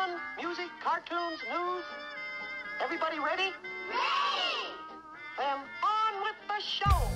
Fun, music, cartoons, news. Everybody ready? Ready! Then on with the show.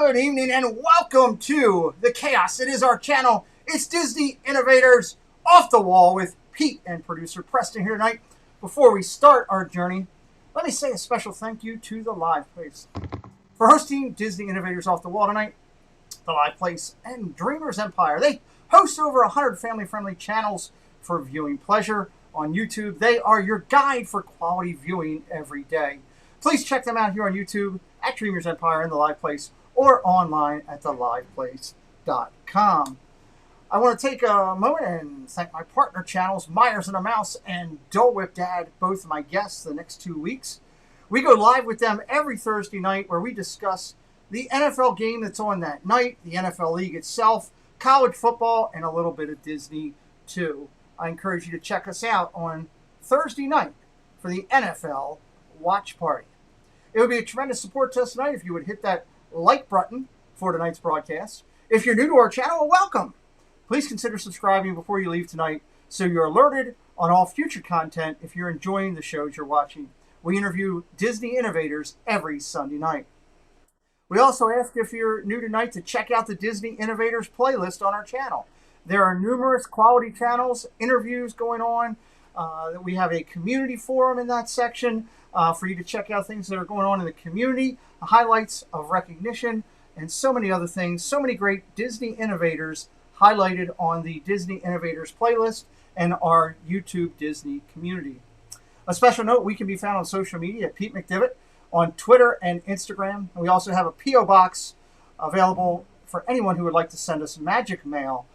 Good evening and welcome to The Chaos. It is our channel. It's Disney Innovators Off the Wall with Pete and producer Preston here tonight. Before we start our journey, let me say a special thank you to The Live Place for hosting Disney Innovators Off the Wall tonight. The Live Place and Dreamers Empire. They host over 100 family-friendly channels for viewing pleasure on YouTube. They are your guide for quality viewing every day. Please check them out here on YouTube at Dreamers Empire and The Live Place, or online at theliveplace.com. I want to take a moment and thank my partner channels, Myers and a Mouse and Dole Whip Dad, both my guests the next 2 weeks. We go live with them every Thursday night where we discuss the NFL game that's on that night, the NFL League itself, college football, and a little bit of Disney too. I encourage you to check us out on Thursday night for the NFL Watch Party. It would be a tremendous support to us tonight if you would hit that like button for tonight's broadcast. If you're new to our channel, welcome. Please consider subscribing before you leave tonight so you're alerted on all future content if you're enjoying the shows you're watching. We interview Disney innovators every Sunday night. We also ask if you're new tonight to check out the Disney Innovators playlist on our channel. There are numerous quality channels, interviews going on. We have a community forum in that section for you to check out things that are going on in the community, highlights of recognition, and so many other things. So many great Disney innovators highlighted on the Disney Innovators playlist and our YouTube Disney community. A special note, we can be found on social media at Pete McDevitt on Twitter and Instagram. And we also have a P.O. box available for anyone who would like to send us magic mail.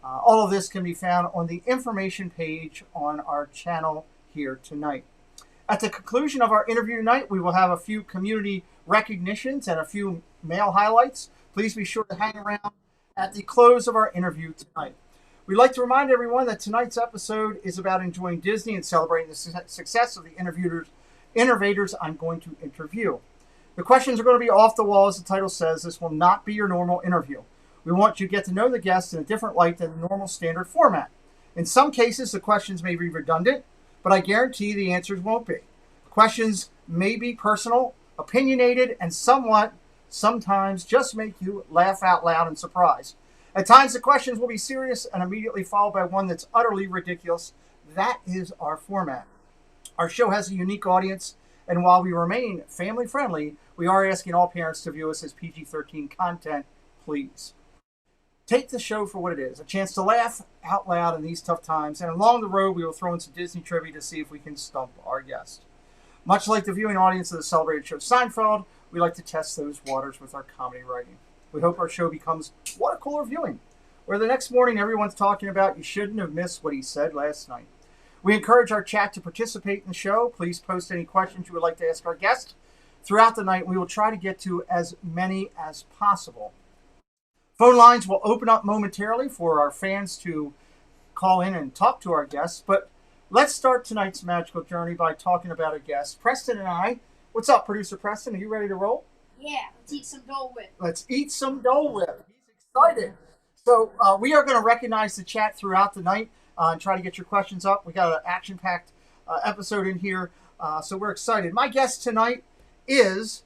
All of this can be found on the information page on our channel here tonight. At the conclusion of our interview tonight, we will have a few community recognitions and a few mail highlights. Please be sure to hang around at the close of our interview tonight. We'd like to remind everyone that tonight's episode is about enjoying Disney and celebrating the success of the innovators I'm going to interview. The questions are going to be off the wall, as the title says. This will not be your normal interview. We want you to get to know the guests in a different light than the normal standard format. In some cases, the questions may be redundant, but I guarantee the answers won't be. Questions may be personal, opinionated, and sometimes just make you laugh out loud in surprise. At times, the questions will be serious and immediately followed by one that's utterly ridiculous. That is our format. Our show has a unique audience, and while we remain family-friendly, we are asking all parents to view us as PG-13 content, please. Take the show for what it is, a chance to laugh out loud in these tough times, and along the road, we will throw in some Disney trivia to see if we can stump our guest. Much like the viewing audience of the celebrated show Seinfeld, we like to test those waters with our comedy writing. We hope our show becomes water cooler viewing, where the next morning everyone's talking about you shouldn't have missed what he said last night. We encourage our chat to participate in the show. Please post any questions you would like to ask our guest. Throughout the night, we will try to get to as many as possible. Phone lines will open up momentarily for our fans to call in and talk to our guests, but let's start tonight's magical journey by talking about a guest. Preston and I, what's up, Producer Preston? Are you ready to roll? Yeah, let's eat some Dole Whip. Let's eat some Dole Whip. He's excited. So we are going to recognize the chat throughout the night and try to get your questions up. We got an action-packed episode in here, so we're excited. My guest tonight is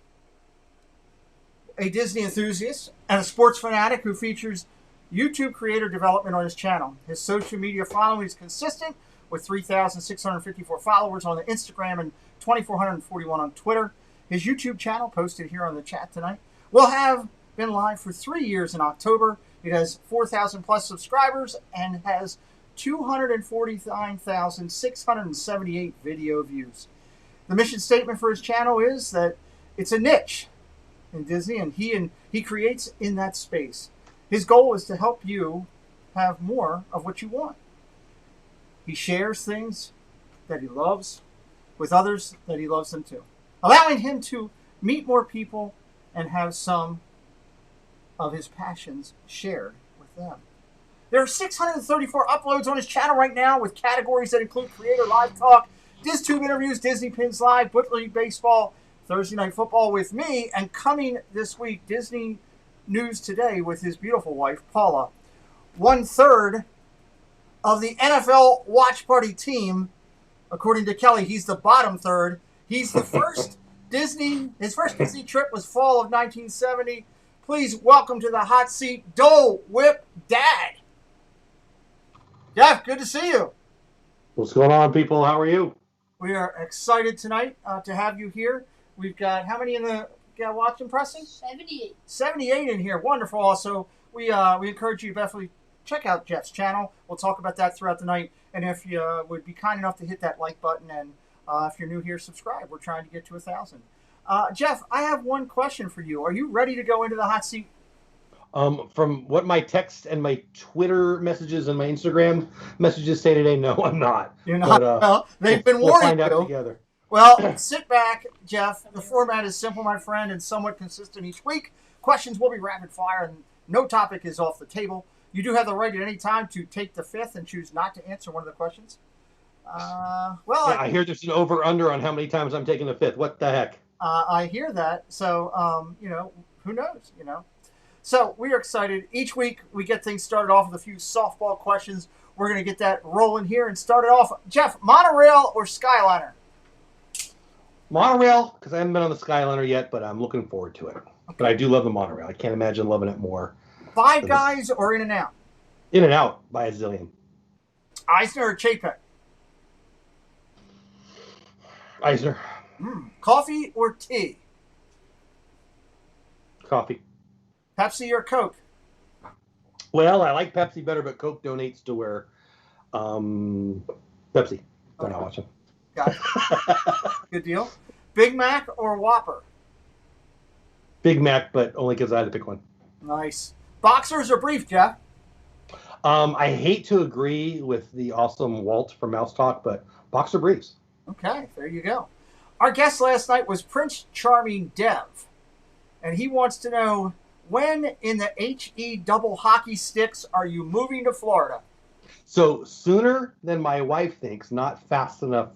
a Disney enthusiast and a sports fanatic who features YouTube creator development on his channel. His social media following is consistent with 3,654 followers on the Instagram and 2,441 on Twitter. His YouTube channel, posted here on the chat tonight, will have been live for 3 years in October. It has 4,000 plus subscribers and has 249,678 video views. The mission statement for his channel is that it's a niche in Disney, and he creates in that space. His goal is to help you have more of what you want. He shares things that he loves with others that he loves them too, allowing him to meet more people and have some of his passions shared with them. There are 634 uploads on his channel right now with categories that include Creator Live Talk, DizTube interviews, Disney Pins Live, Butler League Baseball, Thursday Night Football with me, and coming this week, Disney News Today with his beautiful wife, Paula. 1/3 of the NFL Watch Party team, according to Kelly, he's the bottom third. He's the first his first Disney trip was fall of 1970. Please welcome to the hot seat, Dole Whip Dad. Jeff, good to see you. What's going on, people? How are you? We are excited tonight to have you here. We've got how many in the watching, Preston? 78. 78 in here. Wonderful. Also, we encourage you to definitely check out Jeff's channel. We'll talk about that throughout the night. And if you would be kind enough to hit that like button, and if you're new here, subscribe. We're trying to get to 1,000. Jeff, I have one question for you. Are you ready to go into the hot seat? From what my text and my Twitter messages and my Instagram messages say today, no, I'm not. You're not. But, well, they've been we'll warning find out you. together. Well, sit back, Jeff. The format is simple, my friend, and somewhat consistent each week. Questions will be rapid fire, and no topic is off the table. You do have the right at any time to take the fifth and choose not to answer one of the questions. I hear there's an over-under on how many times I'm taking the fifth. What the heck? I hear that. So, who knows, So we are excited. Each week we get things started off with a few softball questions. We're going to get that rolling here and start it off. Jeff, monorail or Skyliner? Monorail, because I haven't been on the Skyliner yet, but I'm looking forward to it. Okay. But I do love the monorail. I can't imagine loving it more. Five Guys or In-N-Out? In-N-Out by a zillion. Eisner or Chapek? Eisner. Coffee or tea? Coffee. Pepsi or Coke? Well, I like Pepsi better, but Coke donates to where Pepsi. They're not watching. Got it. Good deal. Big Mac or Whopper? Big Mac, but only because I had to pick one. Nice. Boxers or brief, Jeff? I hate to agree with the awesome Walt from Mouse Talk, but boxer briefs. Okay, there you go. Our guest last night was Prince Charming Dev, and he wants to know, when in the HE double hockey sticks are you moving to Florida? So sooner than my wife thinks, not fast enough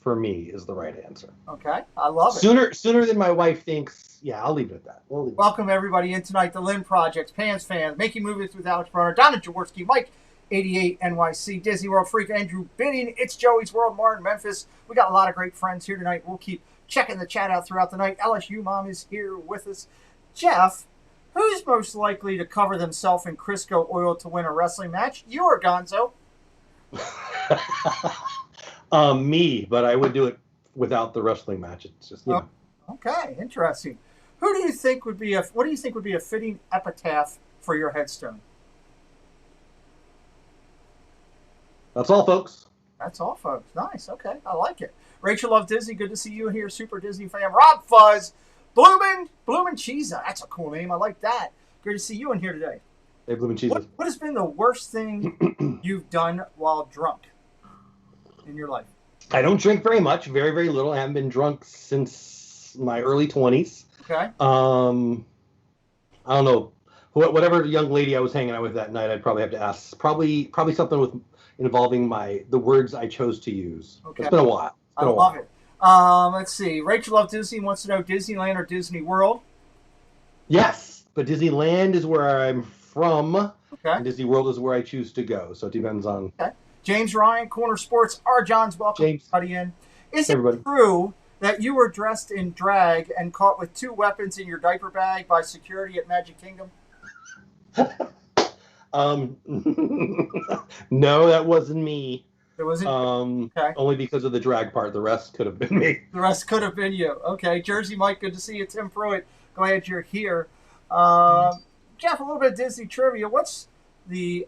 for me is the right answer. Okay, I love it. Sooner than my wife thinks. Yeah, I'll leave it at that. Welcome everybody in tonight. The Lynn Projects, Pans Fans, Making Movies with Alex Brenner, Donna Jaworski, Mike, 88 NYC, Disney World Freak, Andrew Bidding, It's Joey's World, Martin, Memphis. We got a lot of great friends here tonight. We'll keep checking the chat out throughout the night. LSU Mom is here with us. Jeff, who's most likely to cover themselves in Crisco oil to win a wrestling match? You or Gonzo? Me, but I would do it without the wrestling match. It's just, you know. Okay, interesting. What do you think would be a fitting epitaph for your headstone? That's all, folks. That's all, folks. Nice. Okay, I like it. Rachel Love Disney, good to see you here. Super Disney fan. Rob Fuzz, Bloomin' Cheesa. That's a cool name. I like that. Great to see you in here today. Hey, Bloomin' Cheesa. What has been the worst thing you've done while drunk in your life? I don't drink very much. Very, very little. I haven't been drunk since my early 20s. Okay. I don't know. Whatever young lady I was hanging out with that night, I'd probably have to ask. Probably something involving the words I chose to use. Okay. It's been a while. I love it. Let's see. Rachel Love Disney wants to know Disneyland or Disney World? Yes, but Disneyland is where I'm from. Okay. And Disney World is where I choose to go. So it depends on. Okay. James Ryan, Corner Sports. R. John's welcome. James. In. Is it true that you were dressed in drag and caught with 2 weapons in your diaper bag by security at Magic Kingdom? No, that wasn't me. It wasn't. Okay. Only because of the drag part. The rest could have been me. The rest could have been you. Okay. Jersey Mike, good to see you. Tim Pruitt, glad you're here. Jeff, a little bit of Disney trivia. What's the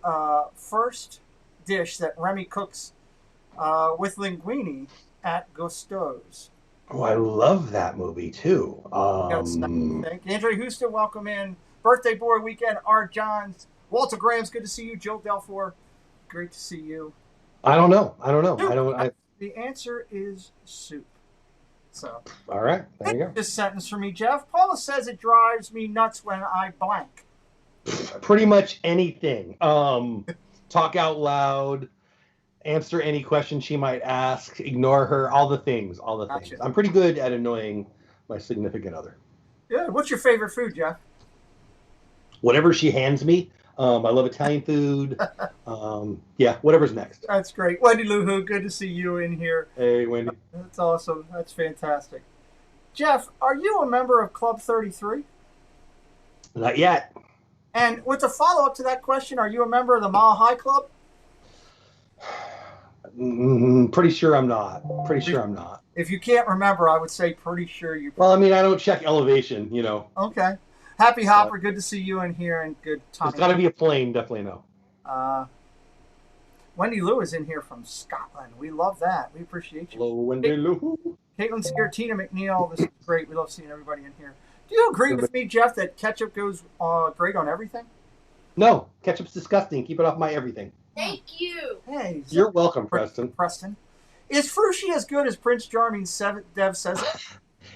first dish that Remy cooks with linguine at Gusto's? Oh, I love that movie too. Andre Houston, welcome in. Birthday boy weekend. Art Johns, Walter Graham's good to see you. Joe Delfor, great to see you. I don't know. The answer is soup. So. All right, there you go. This sentence for me, Jeff. Paula says it drives me nuts when I blank. Pretty much anything. Talk out loud. Answer any question she might ask. Ignore her. All the things. Gotcha. I'm pretty good at annoying my significant other. Good. What's your favorite food, Jeff? Whatever she hands me. I love Italian food. Yeah, whatever's next. That's great. Wendy Luhu, good to see you in here. Hey, Wendy. That's awesome. That's fantastic. Jeff, are you a member of Club 33? Not yet. And with the follow-up to that question, are you a member of the Mile High Club? Pretty sure I'm not. If you can't remember, I would say pretty sure you. Well, I mean, I don't check elevation, you know. Okay. Happy Hopper, good to see you in here, and good Tommy. It's got to be a plane, definitely no. Wendy Lou is in here from Scotland. We love that. We appreciate you. Hello, Wendy Lou. Caitlin's here. Tina McNeil. This is great. We love seeing everybody in here. Do you agree with me, Jeff, that ketchup goes great on everything? No, ketchup's disgusting. Keep it off my everything. Thank you. Hey, you're welcome, Preston. Is Frushi as good as Prince Charming's Dev says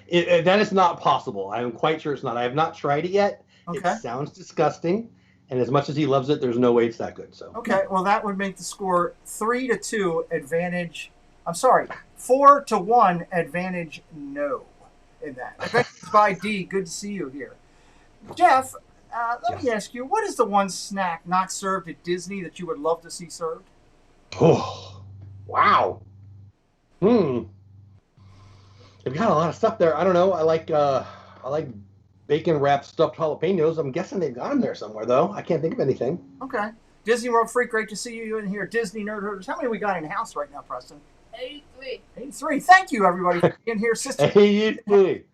it? That is not possible. I'm quite sure it's not. I have not tried it yet. Okay. It sounds disgusting, and as much as he loves it, there's no way it's that good. So. Okay, well that would make the score 3-2 advantage. I'm sorry, 4-1 advantage. No, in that. Advantage by D. Good to see you here, Jeff. Let me ask you, what is the one snack not served at Disney that you would love to see served? Oh, wow. They've got a lot of stuff there. I don't know. I like bacon wrapped stuffed jalapenos. I'm guessing they've got them there somewhere, though. I can't think of anything. Okay. Disney World Freak, great to see you in here. Disney Nerd Herders. How many we got in house right now, Preston? 83. 83. Thank you, everybody, for being here. Sister. 83.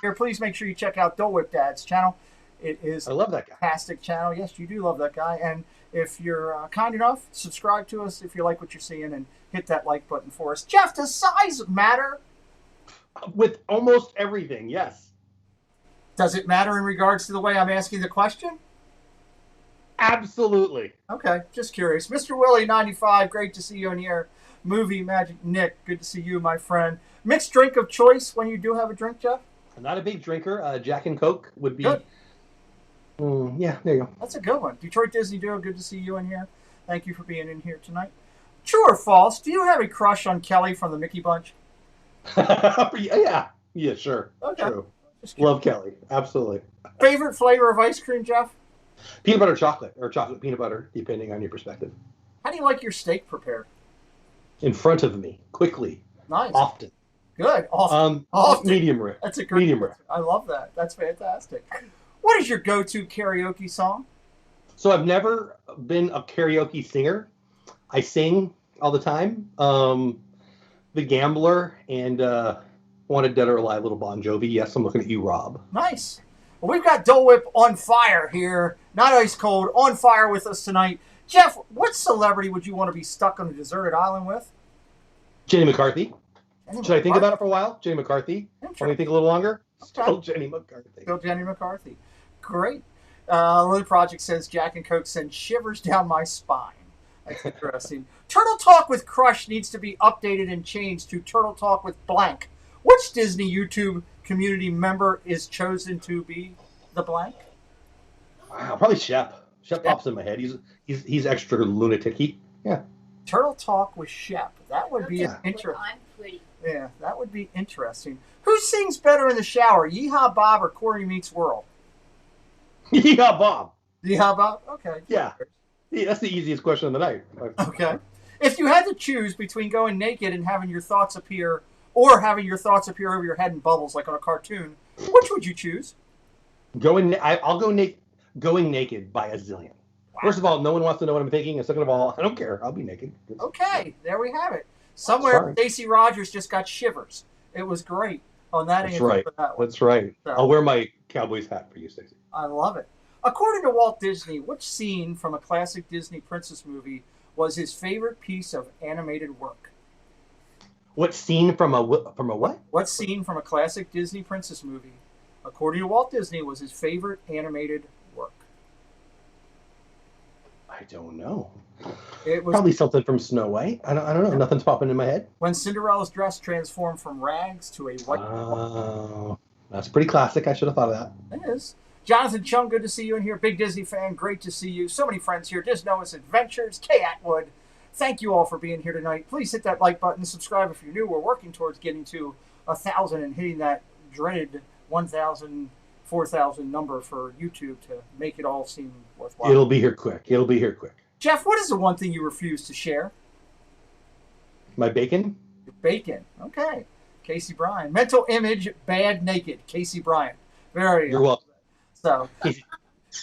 Here, please make sure you check out Dole Whip Dad's channel. It is I love that guy. A fantastic channel. Yes, you do love that guy. And if you're kind enough, subscribe to us if you like what you're seeing and hit that like button for us. Jeff, does size matter? With almost everything, yes. Does it matter in regards to the way I'm asking the question? Absolutely. Okay, just curious. Mr. Willie 95, great to see you in here. Movie Magic Nick, good to see you, my friend. Mixed drink of choice when you do have a drink, Jeff? I'm not a big drinker. Jack and Coke would be... Good. Yeah, there you go. That's a good one. Detroit Disney Duo, good to see you in here. Thank you for being in here tonight. True or false? Do you have a crush on Kelly from the Mickey Bunch? Yeah, sure. Okay. True. Love Kelly. Absolutely. Favorite flavor of ice cream, Jeff? Peanut butter chocolate or chocolate peanut butter, depending on your perspective. How do you like your steak prepared? In front of me, quickly, Nice. often. Good. Often. Medium rare. That's a great. Medium rare. I love that. That's fantastic. What is your go-to karaoke song? So I've never been a karaoke singer. I sing all the time. The Gambler and Wanted Dead or Alive, Little Bon Jovi. Yes, I'm looking at you, Rob. Nice. Well, we've got Dole Whip on fire here. Not ice cold, on fire with us tonight. Jeff, what celebrity would you want to be stuck on a deserted island with? Jenny McCarthy. Should I think about it for a while? Jenny McCarthy. Want me to think a little longer? Still Jenny McCarthy. Still Jenny McCarthy. Great. Lily Project says Jack and Coke send shivers down my spine. That's interesting. Turtle Talk with Crush needs to be updated and changed to Turtle Talk with blank. Which Disney YouTube community member is chosen to be the blank? Wow, probably Shep. Shep pops in my head. He's extra lunatic-y. Yeah. Turtle Talk with Shep. That would be interesting. I'm pretty. Yeah, that would be interesting. Who sings better in the shower, Yeehaw Bob or Corey Meets World? Yeah, Bob. Yeehaw Bob? Okay. Yeah. That's the easiest question of the night. Okay. If you had to choose between going naked and having your thoughts appear, or having your thoughts appear over your head in bubbles like on a cartoon, which would you choose? I'll go naked. Going naked by a zillion. Wow. First of all, no one wants to know what I'm thinking, and second of all, I don't care. I'll be naked. Okay, there we have it. Somewhere, Stacey Rogers just got shivers. It was great on that. That's right. That's right. So, I'll wear my Cowboys hat for you, Stacey. I love it. According to Walt Disney, which scene from a classic Disney princess movie was his favorite piece of animated work? What scene from a what? What scene from a classic Disney princess movie, according to Walt Disney, was his favorite animated work? I don't know. It was probably something from Snow White. I don't know. Nothing's popping in my head. When Cinderella's dress transformed from rags to a white. Oh, that's pretty classic. I should have thought of that. It is. Jonathan Chung, good to see you in here. Big Disney fan, great to see you. So many friends here. Disney Noah's Adventures, Kay Atwood. Thank you all for being here tonight. Please hit that like button, subscribe if you're new. We're working towards getting to 1,000 and hitting that dreaded 1,000, 4,000 number for YouTube to make it all seem worthwhile. It'll be here quick. Jeff, what is the one thing you refuse to share? My bacon. Your bacon. Okay. Casey Bryan. Mental image, bad naked. Casey Bryan. You're welcome. So,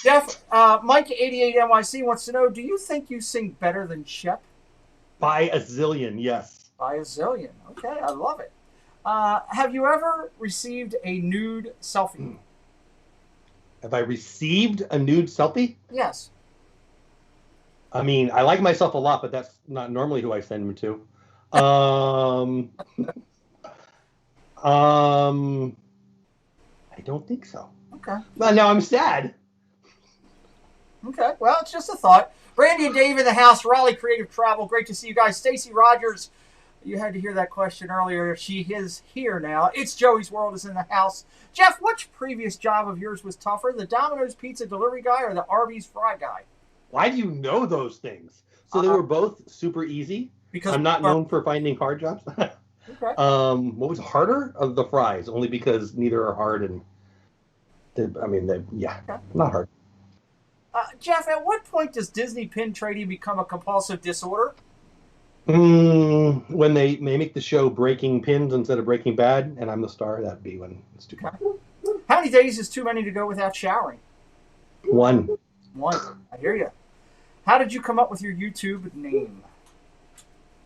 Jeff, Mike88NYC wants to know, do you think you sing better than Shep? By a zillion, yes. By a zillion. Okay, I love it. Have you ever received a nude selfie? Have I received a nude selfie? Yes. I mean, I like myself a lot, but that's not normally who I send them to. I don't think so. Okay. Well, now I'm sad. Okay. Well, it's just a thought. Brandy and Dave in the house. Raleigh Creative Travel. Great to see you guys. Stacey Rogers. You had to hear that question earlier. She is here now. It's Joey's World is in the house. Jeff, which previous job of yours was tougher? The Domino's pizza delivery guy or the Arby's fry guy? Why do you know those things? So they were both super easy. Because I'm not known for finding hard jobs. Okay. What was harder? The fries, only because neither are hard and not hard. Jeff, at what point does Disney pin trading become a compulsive disorder? When they make the show Breaking Pins instead of Breaking Bad, and I'm the star, that'd be when it's too bad. How many days is too many to go without showering? One. I hear you. How did you come up with your YouTube name?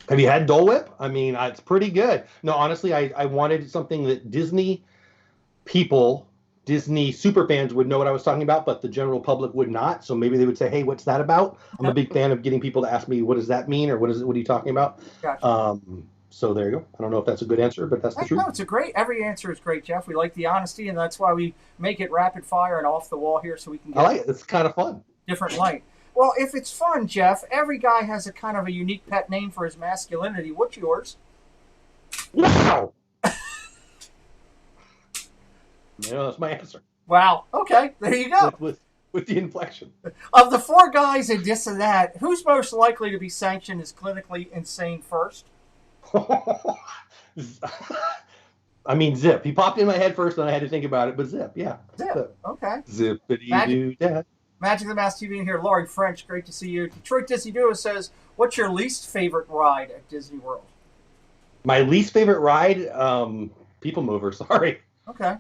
Have you had Dole Whip? I mean, it's pretty good. No, honestly, I wanted something that Disney people, Disney super fans would know what I was talking about, but the general public would not. So maybe they would say, hey, what's that about? I'm a big fan of getting people to ask me, what does that mean? Or what are you talking about? Gotcha. So there you go. I don't know if that's a good answer, but that's the truth. No, every answer is great, Jeff. We like the honesty, and that's why we make it rapid fire and off the wall here so we can get I like it. It's kind of fun. Different light. Well, if it's fun, Jeff, every guy has a kind of a unique pet name for his masculinity. What's yours? Wow. That's my answer. Wow. Okay, there you go. With with the inflection. Of the four guys in this and that, who's most likely to be sanctioned as clinically insane first? I mean, Zip. He popped in my head first, and I had to think about it. But Zip, yeah. Zip. Okay. Zippity-doo-dah. Magic the Mouse TV in here. Laurie French, great to see you. Detroit Disney Duo says, what's your least favorite ride at Disney World? My least favorite ride, People Mover. Sorry. Okay.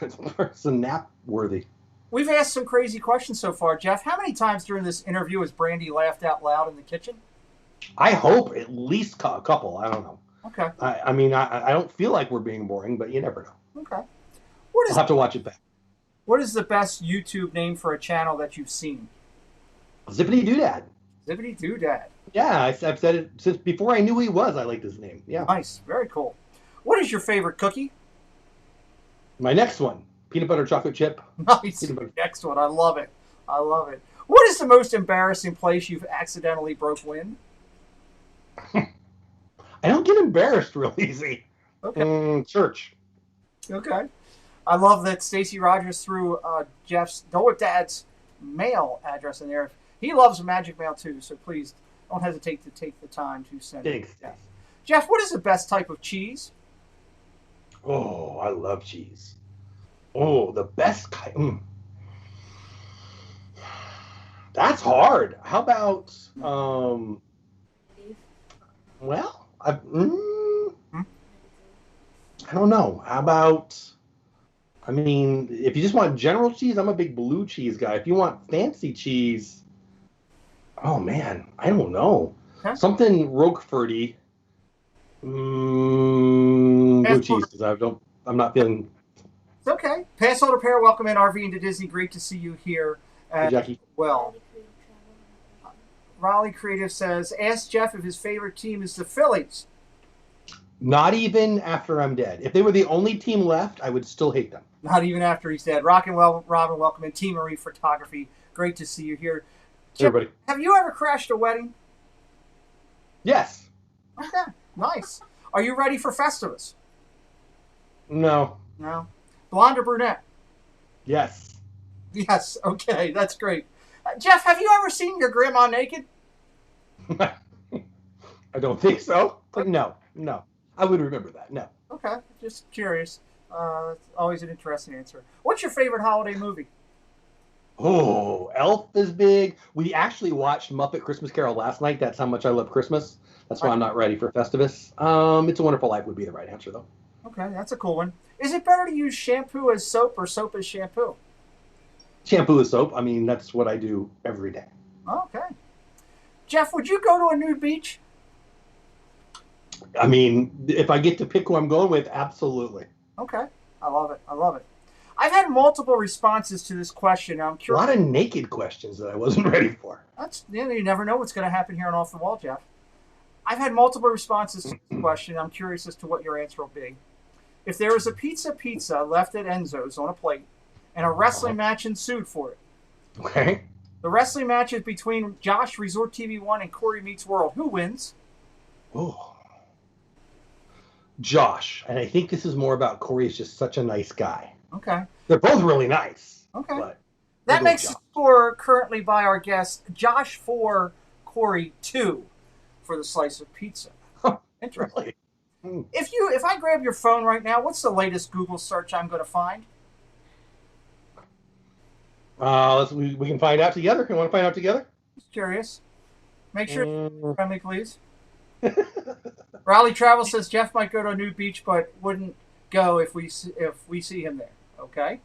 It's a nap worthy. We've asked some crazy questions so far, Jeff. How many times during this interview has Brandy laughed out loud in the kitchen? I hope at least a couple. I don't know. Okay. I mean, I don't feel like we're being boring, but you never know. Okay. I'll have to watch it back. What is the best YouTube name for a channel that you've seen? Zippity Doodad. Zippity Doodad. Yeah, I've said it since before I knew who he was. I liked his name. Yeah. Nice. Very cool. What is your favorite cookie? My next one, peanut butter chocolate chip. Nice. Next one. I love it. I love it. What is the most embarrassing place you've accidentally broke wind? I don't get embarrassed real easy. Okay. Church. Okay. I love that Stacy Rogers threw Jeff's Dole Whip Dad's mail address in there. He loves Magic Mail too, so please don't hesitate to take the time to send it. Thanks. Jeff, what is the best type of cheese? Oh, I love cheese. Oh, the best kind. That's hard. How about well, I don't know. How about, I mean, if you just want general cheese, I'm a big blue cheese guy. If you want fancy cheese, oh man, I don't know. Huh? Something Roquefort-y. Blue cheese, because I'm not feeling. It's okay. Pass holder pair, welcome in RV into Disney. Great to see you here. Hey, Jackie. Well, Raleigh Creative says, ask Jeff if his favorite team is the Phillies. Not even after I'm dead. If they were the only team left, I would still hate them. Not even after he's dead. Rockin' well, Robin, welcome in. Team Marie Photography. Great to see you here. Jeff, Everybody. have you ever crashed a wedding? Yes. Okay, nice. Are you ready for Festivus? No. No. Blonde or brunette? Yes. Yes, okay, that's great. Jeff, have you ever seen your grandma naked? I don't think so. But no. I would remember that. No. Okay, just curious. It's always an interesting answer. What's your favorite holiday movie? Oh, Elf is big. We actually watched Muppet Christmas Carol last night. That's how much I love Christmas. That's why I'm not ready for Festivus. It's a Wonderful Life would be the right answer, though. Okay, that's a cool one. Is it better to use shampoo as soap or soap as shampoo? Shampoo is soap. I mean, that's what I do every day. Okay. Jeff, would you go to a nude beach? I mean, if I get to pick who I'm going with, absolutely. Okay. I love it. I love it. I've had multiple responses to this question. I'm A curious. lot of naked questions that I wasn't ready for. You never know what's going to happen here on Off the Wall, Jeff. I've had multiple responses to this question. I'm curious as to what your answer will be. If there was a pizza left at Enzo's on a plate and a wrestling match ensued for it, Okay. the wrestling match is between Josh, Resort TV 1, and Corey Meets World. Who wins? Oh. Josh. And I think this is more about Corey's just such a nice guy. Okay. They're both really nice. Okay. But That makes the Josh. score currently by our guest, Josh 4, Corey 2 for the slice of pizza. Interesting. Really? If I grab your phone right now, what's the latest Google search I'm going to find? We can find out together. You want to find out together? Just curious. Make sure you're friendly, please. Raleigh Travel says Jeff might go to a nude beach, but wouldn't go if we see him there. Okay.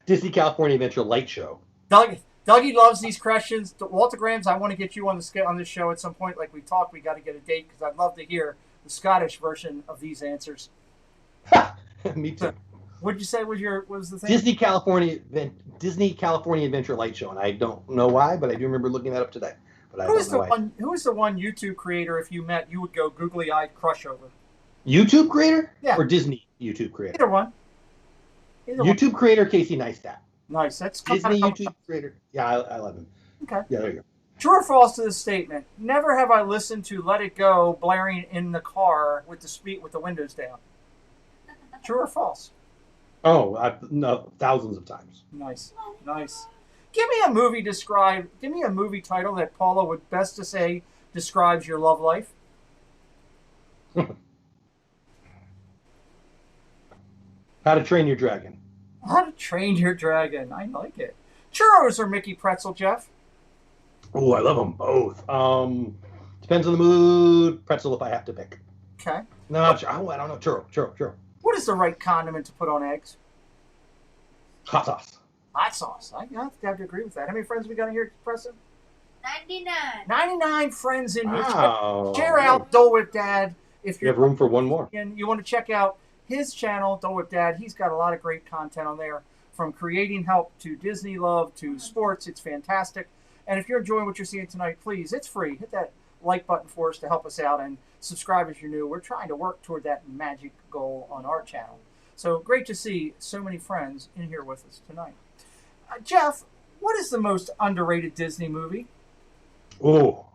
Disney California Adventure Light Show. Dougie loves these questions. Walter Grams, I want to get you on this show at some point. Like we talked, we got to get a date because I'd love to hear the Scottish version of these answers. Me too. What'd you say was the thing? Disney California Adventure Light Show, and I don't know why, but I do remember looking that up today. But I Who is don't know why. Who is the one YouTube creator if you met you would go googly-eyed crush over? YouTube creator? Yeah. Or Disney YouTube creator? Either one. YouTube creator Casey Neistat. Nice. That's Disney YouTube creator. Yeah, I love him. Okay. Yeah, there you go. True or false to this statement? Never have I listened to "Let It Go" blaring in the car with the windows down. True or false? Oh, no, thousands of times. Nice. Give me a movie title that Paula would best to say describes your love life. How to Train Your Dragon. How to Train Your Dragon. I like it. Churros or Mickey Pretzel, Jeff? Oh, I love them both. Depends on the mood. Pretzel if I have to pick. Okay. No, I don't know. Churro. What is the right condiment to put on eggs? Hot sauce. Hot sauce. I have to agree with that. How many friends we got here, Preston? 99. 99 friends in here. Wow. Share out Dole Whip Dad. If You have room for one more. and you want to check out his channel, Dole Whip Dad. He's got a lot of great content on there, from creating help to Disney love to sports. It's fantastic. And if you're enjoying what you're seeing tonight, please, it's free. Hit that like button for us to help us out, and subscribe if you're new. We're trying to work toward that magic goal on our channel. So great to see so many friends in here with us tonight. Jeff, what is the most underrated Disney movie? Oh.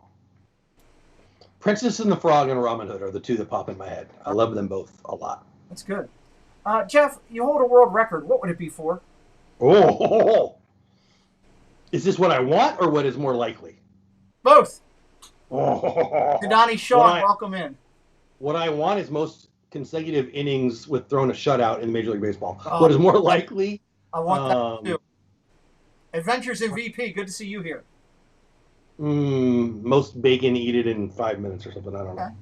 Princess and the Frog and Robin Hood are the two that pop in my head. I love them both a lot. That's good. Jeff, you hold a world record. What would it be for? Oh. Is this what I want or what is more likely? Both. Oh. Kadani Shaw, welcome in. What I want is most consecutive innings with throwing a shutout in Major League Baseball. What is more likely? I want that too. Adventures in VP, good to see you here. Most bacon eaten in 5 minutes or something. I don't know.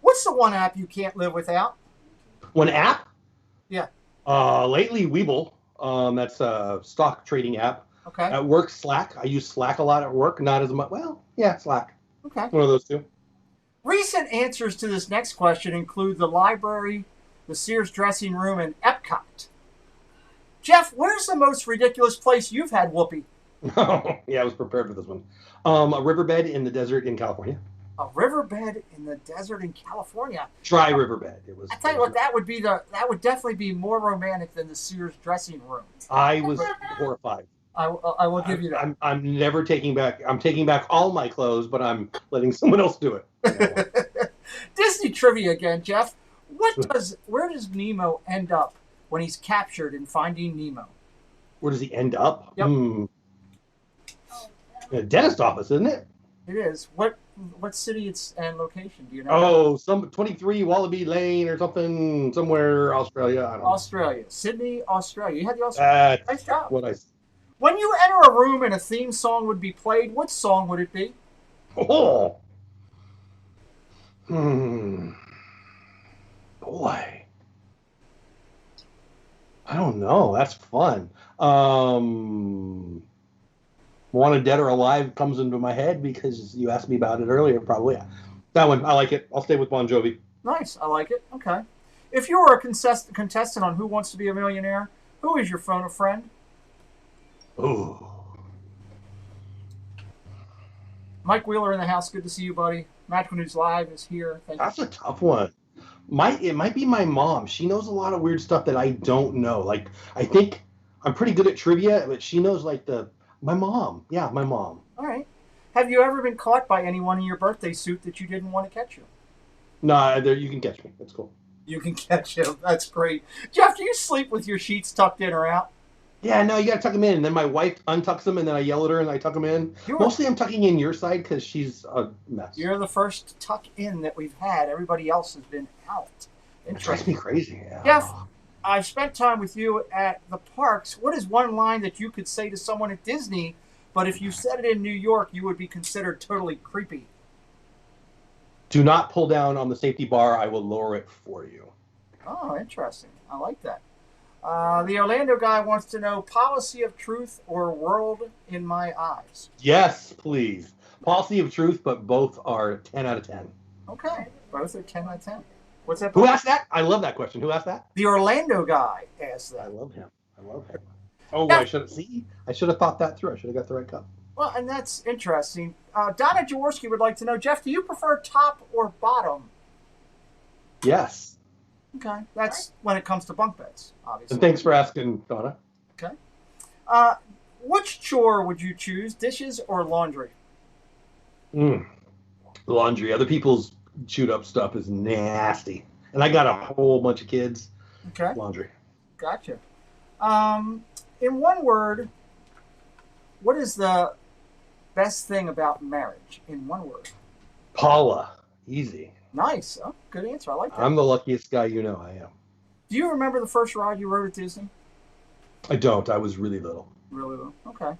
What's the one app you can't live without? One app? Yeah. Lately, Webull. That's a stock trading app. Okay. At work, Slack. I use Slack a lot at work. Not as much. Well, yeah, Slack. Okay. One of those two. Recent answers to this next question include the library, the Sears dressing room, and Epcot. Jeff, where's the most ridiculous place you've had whoopee? Yeah, I was prepared for this one. A riverbed in the desert in California. A riverbed in the desert in California. Dry riverbed. It was. I tell you what, that would definitely be more romantic than the Sears dressing room. I was horrified. I will give you that. I'm never taking back. I'm taking back all my clothes, but I'm letting someone else do it. Disney trivia again, Jeff. Where does Nemo end up when he's captured in Finding Nemo? Where does he end up? Yep. A dentist office, isn't it? It is. What city and location do you know? Oh, some 23 Wallaby Lane or something, somewhere Australia. I don't know. Australia, Sydney, Australia. You had the Australia. That's nice job. What I. When you enter a room and a theme song would be played, what song would it be? Oh. Boy. I don't know. That's fun. Wanted Dead or Alive comes into my head because you asked me about it earlier, probably. That one, I like it. I'll stay with Bon Jovi. Nice. I like it. Okay. If you were a contestant on Who Wants to Be a Millionaire, who is your phone a friend? Ooh. Mike Wheeler in the house. Good to see you, buddy. Magical News Live is here. Thank That's a tough one. It might be my mom. She knows a lot of weird stuff that I don't know. Like, I think I'm pretty good at trivia, but she knows, like, my mom. Yeah, my mom. All right. Have you ever been caught by anyone in your birthday suit that you didn't want to catch you? No, you can catch me. That's cool. You can catch him. That's great. Jeff, do you sleep with your sheets tucked in or out? Yeah, no, you got to tuck them in. And then my wife untucks them, and then I yell at her, and I tuck them in. Mostly I'm tucking in your side because she's a mess. You're the first tuck in that we've had. Everybody else has been out. It drives me crazy. Yeah. Jeff, I've spent time with you at the parks. What is one line that you could say to someone at Disney, but if you said it in New York, you would be considered totally creepy? Do not pull down on the safety bar. I will lower it for you. Oh, interesting. I like that. The Orlando guy wants to know policy of truth or world in my eyes. Yes, please. Policy of truth, but both are 10 out of 10. Okay. Both are 10 out of 10. What's that? Who asked that? I love that question. Who asked that? The Orlando guy asked that. I love him. Oh, yeah. I should have thought that through. I should have got the right cup. Well, and that's interesting. Donna Jaworski would like to know, Jeff, do you prefer top or bottom? Yes. Okay. That's when it comes to bunk beds, obviously. And thanks for asking, Donna. Okay. Which chore would you choose, dishes or laundry? Laundry. Other people's chewed up stuff is nasty. And I got a whole bunch of kids. Okay. Laundry. Gotcha. In one word, What is the best thing about marriage in one word? Paula. Easy. Nice. Oh, good answer. I like that. I'm the luckiest guy you know I am. Do you remember the first ride you rode at Disney? I don't. I was really little. Really little. Okay.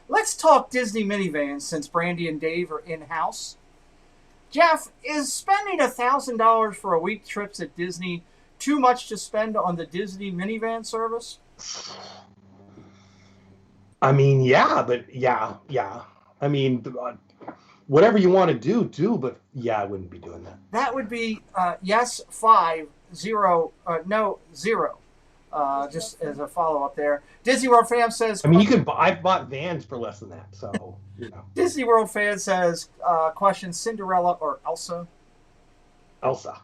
Let's talk Disney minivans since Brandy and Dave are in-house. Jeff, is spending $1,000 for a week trips at Disney too much to spend on the Disney minivan service? I mean, yeah, but yeah. I mean, whatever you want to do, but yeah, I wouldn't be doing that. That would be yes, 5, 0, no, 0. Just as a follow-up there. Disney World fan says... I mean, I've bought vans for less than that, so, you know. Disney World fan says, question, Cinderella or Elsa? Elsa.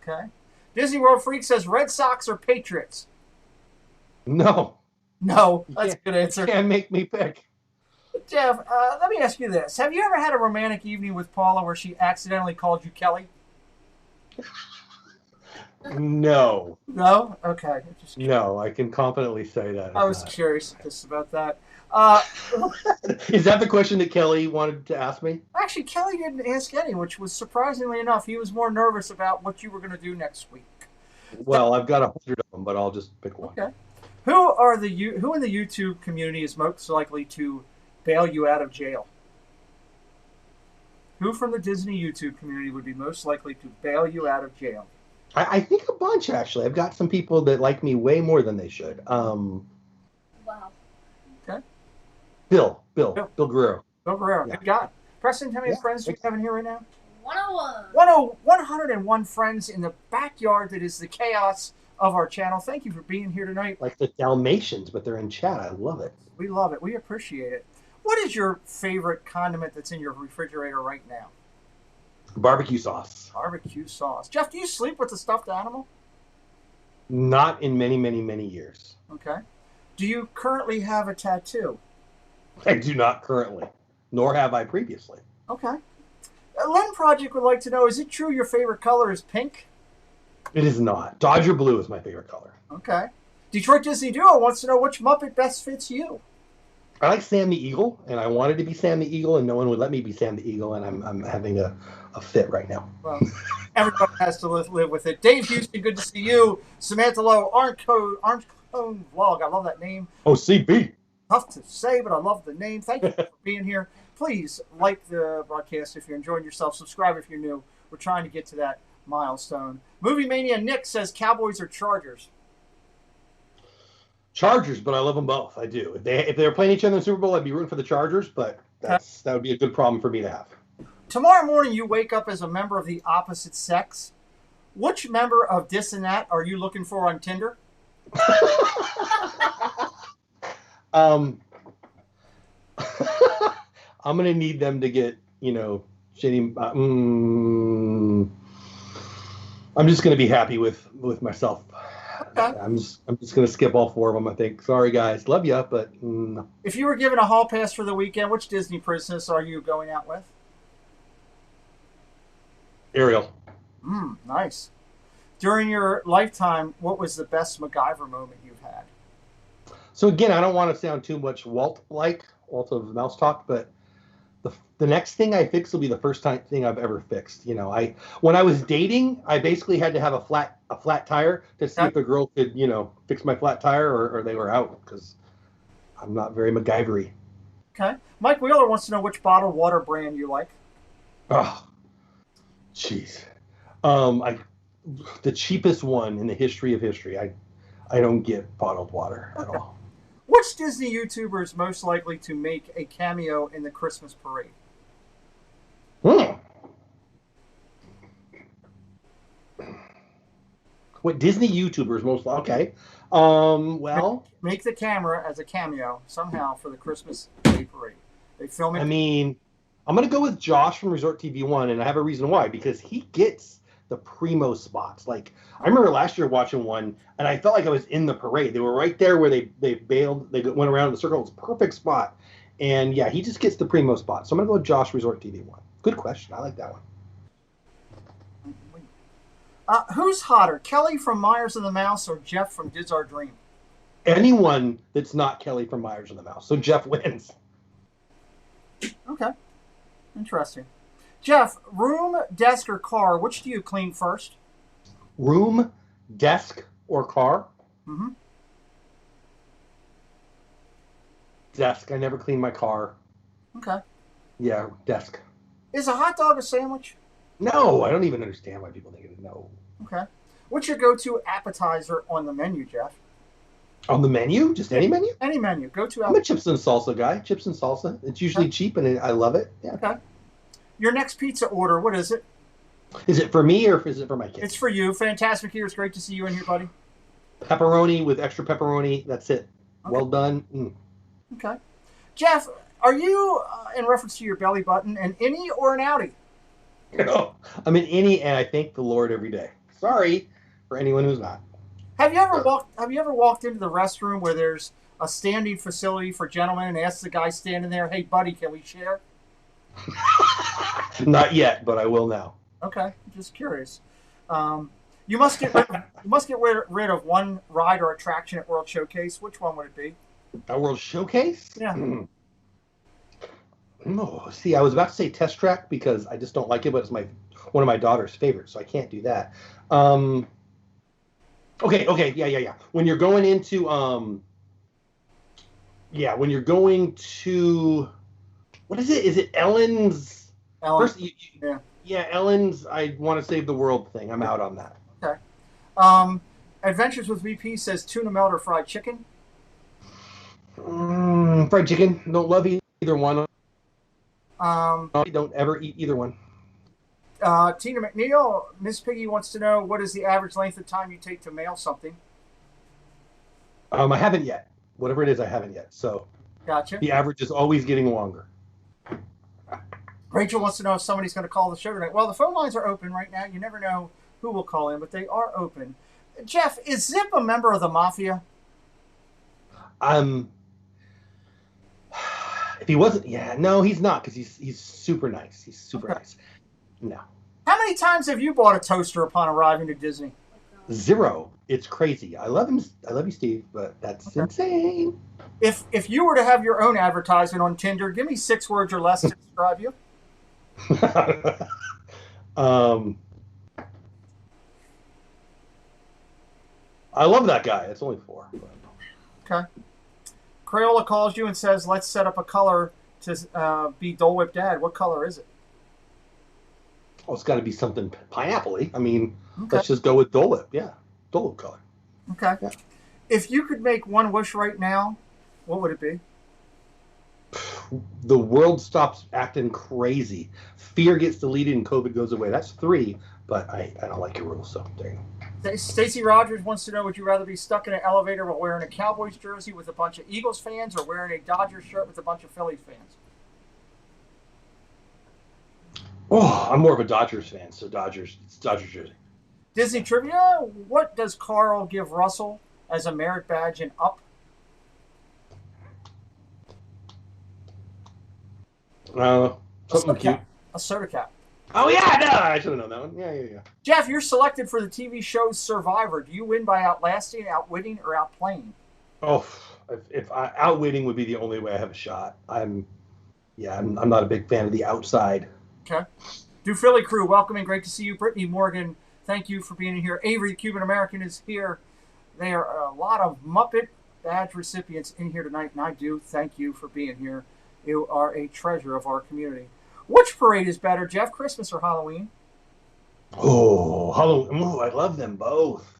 Okay. Disney World Freak says, Red Sox or Patriots? No. No, that's a good answer. You can't make me pick. Jeff, let me ask you this. Have you ever had a romantic evening with Paula where she accidentally called you Kelly? No. No? Okay. No, I can confidently say that. I was curious just about that. Is that the question that Kelly wanted to ask me? Actually, Kelly didn't ask any, which was surprisingly enough. He was more nervous about what you were going to do next week. Well, I've got 100 of them, but I'll just pick one. Okay. Who in the YouTube community is most likely to bail you out of jail? Who from the Disney YouTube community would be most likely to bail you out of jail? I think a bunch, actually. I've got some people that like me way more than they should. Wow. Okay. Bill Guerrero. Bill Guerrero. Yeah. Good guy. Preston, how many Yeah. friends do you have in here right now? 101. 101 friends in the backyard that is the chaos of our channel. Thank you for being here tonight. Like the Dalmatians, but they're in chat. I love it. We love it. We appreciate it. What is your favorite condiment that's in your refrigerator right now? Barbecue sauce. Barbecue sauce. Jeff, do you sleep with the stuffed animal? Not in many, many, many years. Okay. Do you currently have a tattoo? I do not currently, nor have I previously. Okay. Len Project would like to know, is it true your favorite color is pink? It is not. Dodger blue is my favorite color. Okay. Detroit Disney Duo wants to know which Muppet best fits you. I like Sam the Eagle, and I wanted to be Sam the Eagle, and no one would let me be Sam the Eagle, and I'm having a fit right now. Well, everybody has to live with it. Dave Houston, good to see you. Samantha Lowe, Orange Cone Vlog. I love that name. Oh, CB. Tough to say, but I love the name. Thank you for being here. Please like the broadcast if you're enjoying yourself. Subscribe if you're new. We're trying to get to that milestone. Movie Mania Nick says Cowboys or Chargers. Chargers, but I love them both. I do. If they were playing each other in the Super Bowl, I'd be rooting for the Chargers, but that would be a good problem for me to have. Tomorrow morning, you wake up as a member of the opposite sex. Which member of this and that are you looking for on Tinder? I'm gonna need them to get, shitty. I'm just gonna be happy with myself. Okay. I'm just gonna skip all 4 of them. I think. Sorry guys, love ya, but no. If you were given a hall pass for the weekend, which Disney princess are you going out with? Ariel. Nice. During your lifetime, what was the best MacGyver moment you've had? So again, I don't want to sound too much Walt of Mouse Talk, but the next thing I fix will be the first thing I've ever fixed. When I was dating, I basically had to have a flat tire to see if the girl could, fix my flat tire or they were out, because I'm not very MacGyver-y. Okay. Mike Wheeler wants to know which bottled water brand you like. Oh, jeez. The cheapest one in the history of history. I don't get bottled water at all. Which Disney YouTuber is most likely to make a cameo in the Christmas parade? What Disney YouTuber is most likely? Okay. Make the camera as a cameo somehow for the Christmas Day parade. They film it. I mean, I'm going to go with Josh from Resort TV 1, and I have a reason why, because he gets the primo spots. Like, I remember last year watching one, and I felt like I was in the parade. They were right there where they bailed. They went around the circle. It's a perfect spot. And, yeah, he just gets the primo spot. So I'm going to go with Josh, Resort TV 1. Good question. I like that one. Who's hotter, Kelly from Myers and the Mouse or Jeff from Diz Our Dream? Anyone that's not Kelly from Myers and the Mouse. So Jeff wins. Okay. Interesting. Jeff, room, desk, or car, which do you clean first? Room, desk, or car? Mm-hmm. Desk. I never clean my car. Okay. Yeah, desk. Is a hot dog a sandwich? No, I don't even understand why people think it is. No. Okay. What's your go-to appetizer on the menu, Jeff? On the menu? Just any menu? Any menu. Go-to I'm a chips and salsa guy. Chips and salsa. It's usually cheap, and I love it. Yeah. Okay. Your next pizza order, what is it? Is it for me or is it for my kids? It's for you. Fantastic here. It's great to see you in here, buddy. Pepperoni with extra pepperoni. That's it. Okay. Well done. Mm. Okay. Jeff, are you, in reference to your belly button, an innie or an outie? No, I'm an innie, and I thank the Lord every day. Sorry for anyone who's not. Have you ever walked into the restroom where there's a standing facility for gentlemen and asked the guy standing there, "Hey, buddy, can we share?" Not yet, but I will now. Okay, just curious. You must get rid of one ride or attraction at World Showcase. Which one would it be? Our World Showcase? Yeah. Oh, see, I was about to say Test Track because I just don't like it, but it's one of my daughter's favorites, so I can't do that. Okay, yeah. When you're going into, when you're going to, what is it? Is it Ellen's? Ellen. First, yeah, Ellen's. I want to save the world thing. I'm out on that. Okay. Adventures with VP says tuna melt or fried chicken. Fried chicken. Don't love either one. I don't ever eat either one. Tina McNeil, Miss Piggy wants to know, what is the average length of time you take to mail something? I haven't yet. Whatever it is, I haven't yet. So Gotcha. The average is always getting longer. Rachel wants to know if somebody's going to call the show tonight. Well, the phone lines are open right now. You never know who will call in, but they are open. Jeff, is Zip a member of the Mafia? If he wasn't, no, he's not, because he's super nice. He's super nice. No. How many times have you bought a toaster upon arriving to Disney? 0. It's crazy. I love him. I love you, Steve, but that's insane. If you were to have your own advertisement on Tinder, give me 6 words or less to describe you. I love that guy. It's only 4. But. Okay. Crayola calls you and says, let's set up a color to be Dole Whip Dad. What color is it? Oh, it's got to be something pineapple-y. I mean, Let's just go with Dole Whip. Yeah, Dole Whip color. Okay. Yeah. If you could make one wish right now, what would it be? The world stops acting crazy. Fear gets deleted and COVID goes away. That's 3, but I don't like your rules, so there you go. Stacy Rogers wants to know, would you rather be stuck in an elevator while wearing a Cowboys jersey with a bunch of Eagles fans or wearing a Dodgers shirt with a bunch of Phillies fans? Oh, I'm more of a Dodgers fan, so Dodgers jersey. Disney trivia, what does Carl give Russell as a merit badge in Up? Something cute. A soda cap. Oh, yeah, no, I should have known that one. Yeah. Jeff, you're selected for the TV show Survivor. Do you win by outlasting, outwitting, or outplaying? Oh, if outwitting would be the only way I have a shot. I'm not a big fan of the outside. Okay. Do Philly crew, welcome and great to see you. Brittany Morgan, thank you for being here. Avery, the Cuban American, is here. There are a lot of Muppet badge recipients in here tonight, and I do thank you for being here. You are a treasure of our community. Which parade is better, Jeff, Christmas or Halloween? Oh, Halloween. Oh, I love them both.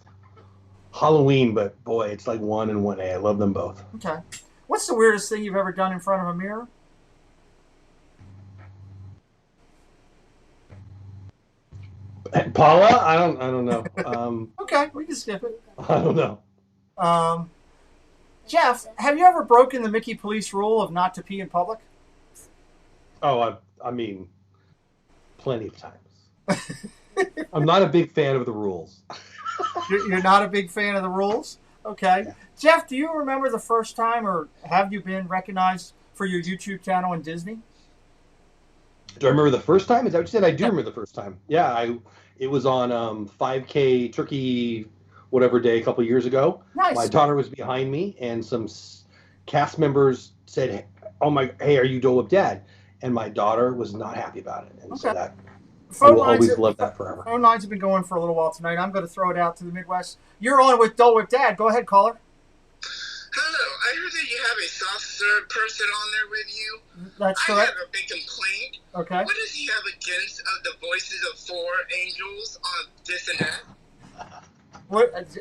Halloween, but boy, it's like 1 and 1A. I love them both. Okay. What's the weirdest thing you've ever done in front of a mirror? Paula? I don't know. Okay, we can skip it. I don't know. Jeff, have you ever broken the Mickey Police rule of not to pee in public? Oh, I mean, plenty of times. I'm not a big fan of the rules. You're not a big fan of the rules? Okay. Yeah. Jeff, do you remember the first time, or have you been recognized for your YouTube channel in Disney? Do I remember the first time? Is that what you said? I do remember the first time. Yeah, it was on 5K Turkey whatever day a couple years ago. Nice. My daughter was behind me, and some cast members said, hey, are you Dole Whip Dad? And my daughter was not happy about it. And so that I will always love that forever. Phone lines have been going for a little while tonight. I'm going to throw it out to the Midwest. You're on with Dole Whip Dad. Go ahead, caller. Hello. I heard that you have a soft serve person on there with you. That's correct. I have a big complaint. Okay. What does he have against the voices of 4 angels on this and that? What,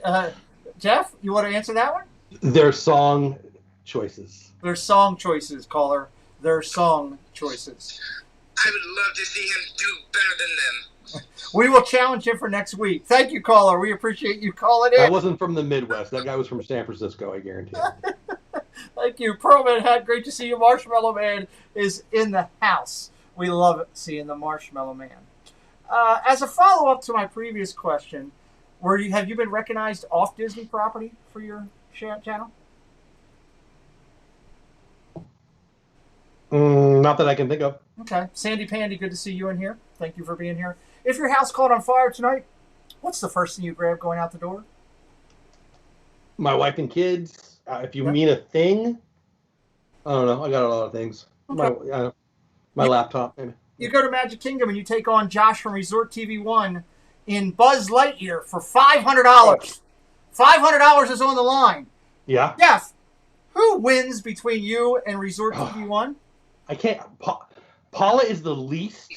Jeff, you want to answer that one? Their song choices. Their song choices, caller. Their song choices. I would love to see him do better than them. We will challenge him for next week. Thank you, caller. We appreciate you calling in. I wasn't from the Midwest. That guy was from San Francisco, I guarantee you. Thank you. Pearlman Hat, great to see you. Marshmallow Man is in the house. We love seeing the Marshmallow Man. As a follow-up to my previous question, have you been recognized off Disney property for your channel? Not that I can think of. Okay. Sandy Pandy, good to see you in here. Thank you for being here. If your house caught on fire tonight, what's the first thing you grab going out the door? My wife and kids. If you mean a thing, I don't know. I got a lot of things. Okay. My laptop, maybe. You go to Magic Kingdom and you take on Josh from Resort TV 1 in Buzz Lightyear for $500. $500 is on the line. Yeah. Jeff, who wins between you and Resort TV 1? I can't. Paula is the least.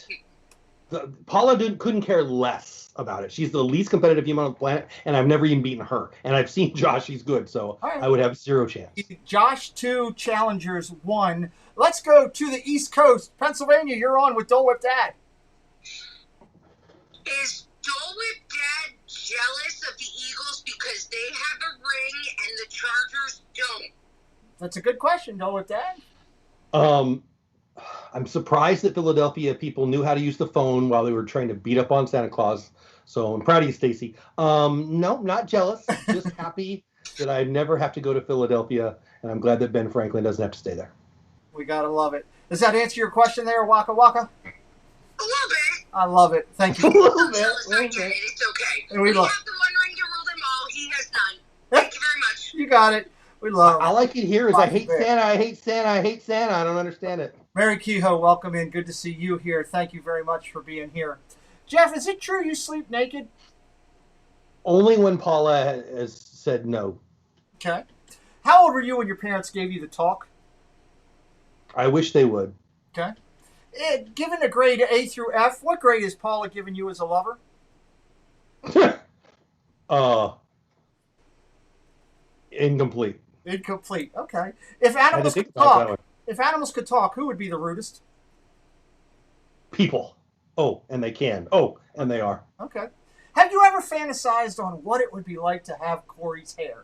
Paula couldn't care less about it. She's the least competitive human on the planet, and I've never even beaten her. And I've seen Josh; he's good, so right. I would have 0 chance. Josh 2, Challengers 1. Let's go to the East Coast, Pennsylvania. You're on with Dole Whip Dad. Is Dole Whip Dad jealous of the Eagles because they have a ring and the Chargers don't? That's a good question, Dole Whip Dad. I'm surprised that Philadelphia people knew how to use the phone while they were trying to beat up on Santa Claus. So I'm proud of you, Stacy. No, not jealous. Just happy that I never have to go to Philadelphia, and I'm glad that Ben Franklin doesn't have to stay there. We gotta love it. Does that answer your question there, Waka Waka? A little bit. I love it. Thank you. A little bit. It's okay. And we have the one ring to rule them all. He has none. Thank you very much. You got it. We love it. I like it here. I hate Santa. I hate Santa. I hate Santa. I don't understand it. Mary Kehoe, welcome in. Good to see you here. Thank you very much for being here. Jeff, is it true you sleep naked? Only when Paula has said no. Okay. How old were you when your parents gave you the talk? I wish they would. Okay. Given a grade A through F, what grade has Paula given you as a lover? Incomplete. Incomplete. Okay. If animals could talk, who would be the rudest? People. Oh, and they can. Oh, and they are. Okay. Have you ever fantasized on what it would be like to have Corey's hair?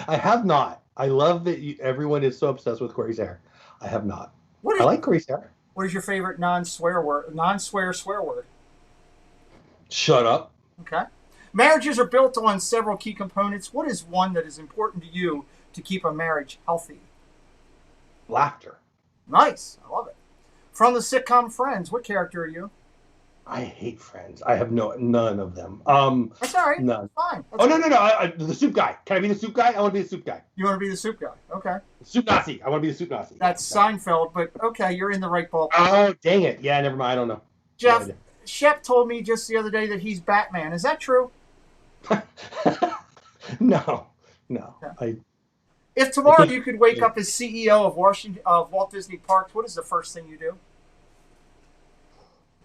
I have not. I love that everyone is so obsessed with Corey's hair. I have not. I like Corey's hair. What is your favorite non-swear swear word? Shut up. Okay. Marriages are built on several key components. What is one that is important to you to keep a marriage healthy? Laughter. Nice. I love it. From the sitcom Friends, what character are you? I hate Friends. I have none of them. That's all right. None. Fine. No. The soup guy. Can I be the soup guy? I want to be the soup guy. You want to be the soup guy? Okay. Soup Nazi. I want to be the soup Nazi. That's Seinfeld, but okay, you're in the right ballpark. Oh, dang it. Yeah, never mind. I don't know. Jeff, Shep told me just the other day that he's Batman. Is that true? No. Okay. If tomorrow you could wake up as CEO of Walt Disney Parks, what is the first thing you do?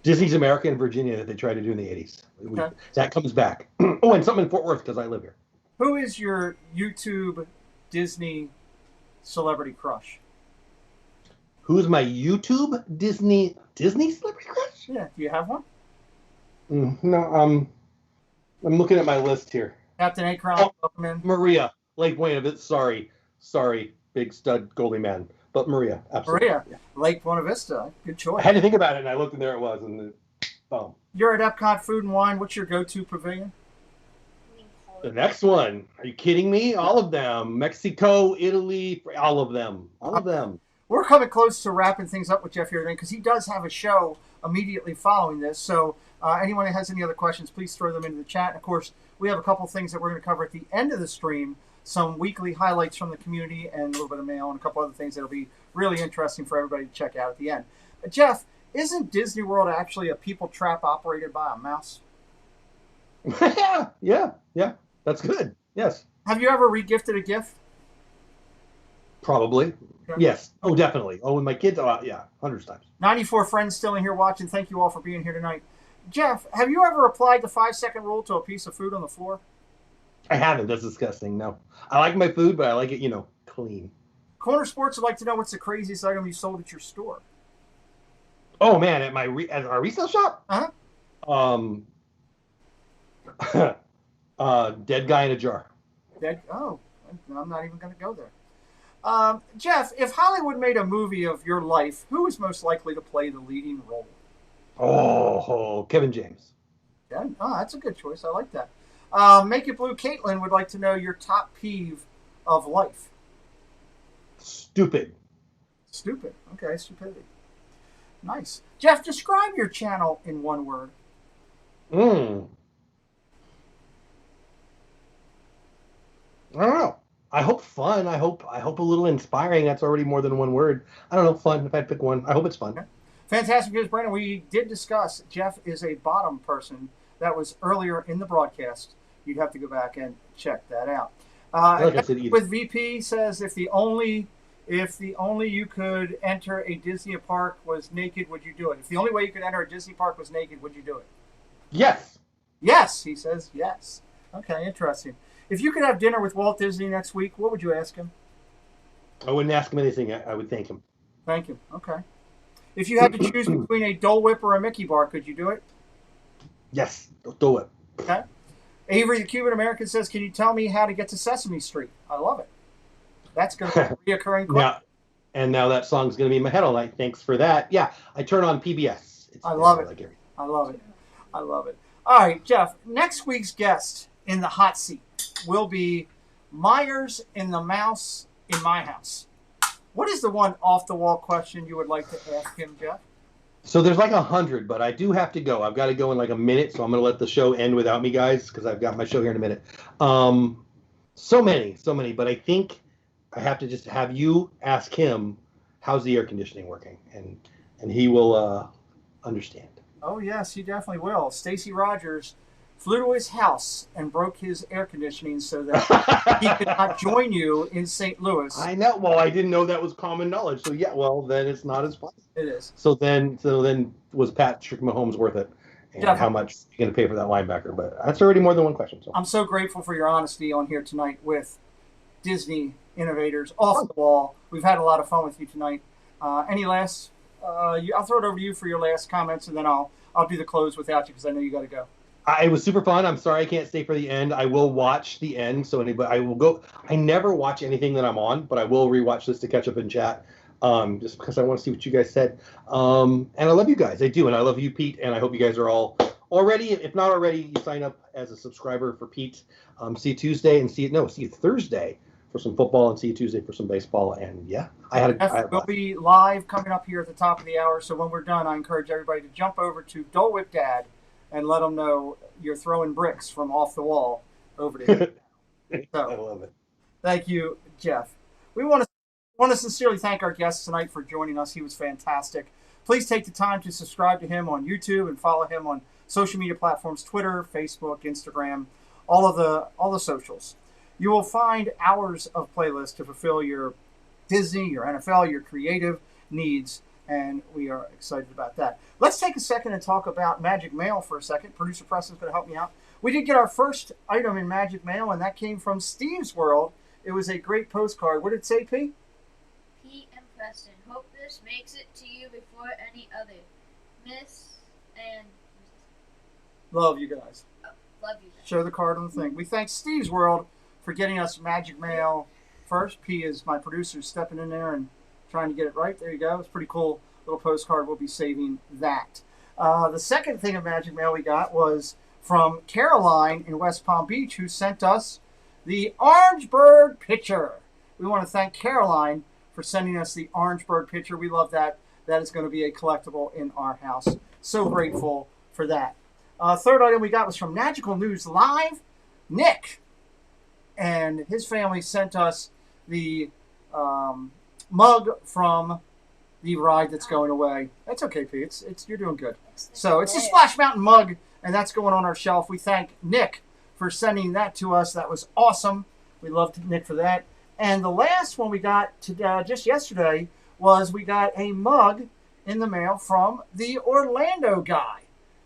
Disney's America in Virginia that they tried to do in the 80s. Okay. That comes back. Oh, and something in Fort Worth because I live here. Who is your YouTube Disney celebrity crush? Who's my YouTube Disney celebrity crush? Yeah, do you have one? No, I'm looking at my list here. Captain Akron, welcome in. Maria, Lake Buena Vista. Sorry, big stud goalie man. But Maria, absolutely. Maria, yeah. Lake Buena Vista. Good choice. I had to think about it, and I looked, and there it was. And boom. You're at Epcot Food and Wine. What's your go-to pavilion? The next one. Are you kidding me? All of them. Mexico, Italy, all of them. All of them. We're coming close to wrapping things up with Jeff here because he does have a show immediately following this. So Anyone that has any other questions, please throw them into the chat. And of course, we have a couple things that we're going to cover at the end of the stream, some weekly highlights from the community and a little bit of mail and a couple other things that will be really interesting for everybody to check out at the end. Jeff, isn't Disney World actually a people trap operated by a mouse? yeah. That's good. Yes. Have you ever regifted a gift? Probably. Okay. Yes. Oh, definitely. Oh, with my kids. Oh, yeah. Hundreds of times. 94 friends still in here watching. Thank you all for being here tonight. Jeff, have you ever applied the 5-second rule to a piece of food on the floor? I haven't. That's disgusting. No. I like my food, but I like it, clean. Corner Sports would like to know what's the craziest item you sold at your store. Oh, man. At our resale shop? Uh-huh. Dead guy in a jar. Oh, I'm not even going to go there. Jeff, if Hollywood made a movie of your life, who is most likely to play the leading role? Oh, Kevin James. Yeah, that's a good choice. I like that. Make It Blue Caitlin would like to know your top peeve of life. Stupid. Stupid. Okay, stupidity. Nice. Jeff, describe your channel in one word. I don't know. I hope fun. I hope a little inspiring. That's already more than one word. I don't know. Fun. If I pick one, I hope it's fun. Okay. Fantastic news, Brandon. We did discuss Jeff is a bottom person. That was earlier in the broadcast. You'd have to go back and check that out. Like I said, with VP says if the only you could enter a Disney park was naked, would you do it? If the only way you could enter a Disney park was naked, would you do it? Yes. Yes, he says yes. Okay, interesting. If you could have dinner with Walt Disney next week, what would you ask him? I wouldn't ask him anything. I would thank him. Thank you. Okay. If you had to choose between a Dole Whip or a Mickey bar, could you do it? Yes, Dole Whip. Okay. Avery, the Cuban American, says, can you tell me how to get to Sesame Street? I love it. That's going to be a reoccurring question. Now that song's going to be in my head all night. Thanks for that. Yeah, I turn on PBS. I love it. I love it. I love it. All right, Jeff, next week's guest in the hot seat will be Myers and the Mouse in My House. What is the one off-the-wall question you would like to ask him, Jeff? So there's like 100, but I do have to go. I've got to go in like a minute, so I'm going to let the show end without me, guys, because I've got my show here in a minute. So many, but I think I have to just have you ask him, how's the air conditioning working? And he will understand. Oh, yes, he definitely will. Stacy Rogers flew to his house and broke his air conditioning so that he could not join you in St. Louis. I know. Well, I didn't know that was common knowledge. So, yeah, well, then it's not as fun. It is. So then was Patrick Mahomes worth it? And definitely. How much are you going to pay for that linebacker? But that's already more than one question. So. I'm so grateful for your honesty on here tonight with Disney Innovators off the wall. We've had a lot of fun with you tonight. Any last? I'll throw it over to you for your last comments, and then I'll do the close without you because I know you got to go. It was super fun. I'm sorry I can't stay for the end. I will watch the end. So I will go. I never watch anything that I'm on, but I will rewatch this to catch up in chat. Just because I want to see what you guys said. And I love you guys. I do. And I love you, Pete. And I hope you guys are all already, if not already, you sign up as a subscriber for Pete. See you Tuesday and see you Thursday for some football and see you Tuesday for some baseball. And yeah, we'll be live coming up here at the top of the hour. So when we're done, I encourage everybody to jump over to Dole Whip Dad and let them know you're throwing bricks from off the wall over to him. So, I love it. Thank you, Jeff. We want to sincerely thank our guest tonight for joining us. He was fantastic. Please take the time to subscribe to him on YouTube and follow him on social media platforms, Twitter, Facebook, Instagram, all the socials. You will find hours of playlists to fulfill your Disney, your NFL, your creative needs, and we are excited about that. Let's take a second and talk about Magic Mail for a second. Producer Preston's going to help me out. We did get our first item in Magic Mail, and that came from Steve's World. It was a great postcard. What did it say, Pete? Pete and Preston, hope this makes it to you before any other. Miss and... Love you guys. Oh, love you guys. Show the card on the thing. We thank Steve's World for getting us Magic Mail first. P is my producer stepping in there and trying to get it right. There you go. It's a pretty cool little postcard. We'll be saving that. The second thing of Magic Mail we got was from Caroline in West Palm Beach, who sent us the Orange Bird picture. We want to thank Caroline for sending us the Orange Bird picture. We love that. That is going to be a collectible in our house. So grateful for that. Third item we got was from Magical News Live, Nick. And his family sent us the mug from the ride that's going away. That's okay, Pete. You're doing good. So it's a Splash Mountain mug, and that's going on our shelf. We thank Nick for sending that to us. That was awesome. We loved Nick for that. And the last one we got just yesterday was we got a mug in the mail from the Orlando guy.